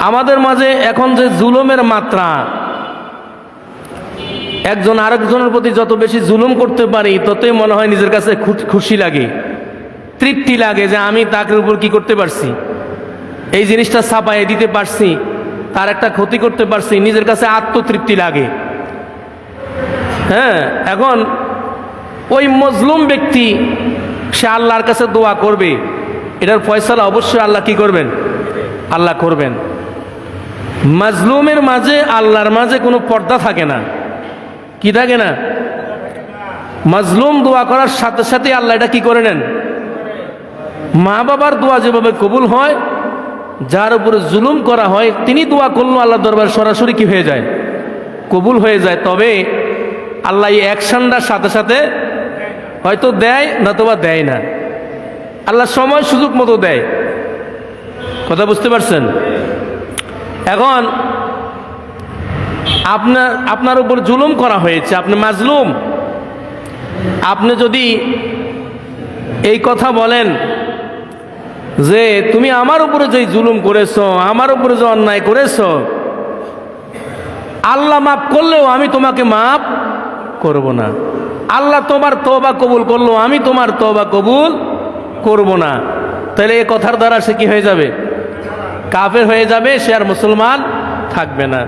আমাদের মাঝে এখন যে জুলুমের মাত্রা, একজন আরেকজনের প্রতি যত বেশি জুলুম করতে পারি ততই মনে হয় নিজের কাছে খুশি লাগে, তৃপ্তি লাগে যে আমি তার উপর কি করতে পারছি, এই জিনিসটা ছাপাইয়ে দিতে পারছি, তার একটা ক্ষতি করতে পারছি, নিজের কাছে আত্মতৃপ্তি লাগে। হ্যাঁ, এখন ওই মজলুম ব্যক্তি সে আল্লাহর কাছে দোয়া করবে, এটার ফয়সালা অবশ্যই আল্লাহ কি করবেন, আল্লাহ করবেন। মাজলুমের মাঝে আল্লাহর মাঝে কোনো পর্দা থাকে না, কি থাকে না? মাজলুম দোয়া করার সাথে সাথে আল্লাহ এটা কি করে নেন। মা বাবার দোয়া যেভাবে কবুল হয়, যার উপরে জুলুম করা হয় তিনি দোয়া করলো আল্লাহ দরবার সরাসরি কি হয়ে যায়, কবুল হয়ে যায়। তবে আল্লাহ এই অ্যাকশনটার সাথে সাথে হয়তো দেয় নতুবা দেয় না, আল্লাহ সময় সুযোগ মতো দেয়। কথা বুঝতে পারছেন? এখন আপনার উপর জুলুম করা হয়েছে, আপনি মাজলুম, আপনি যদি এই কথা বলেন যে তুমি আমার উপরে যে জুলুম করেছো, আমার উপরে যে অন্যায় করেছো, আল্লাহ মাফ করলেও আমি তোমাকে মাফ করব না, আল্লাহ তোমার তওবা কবুল করলো আমি তোমার তওবা কবুল করব না, তাহলে এই কথার দ্বারা সে কি হয়ে যাবে, কাফের হয়ে যাবে, সে আর মুসলমান থাকবে না।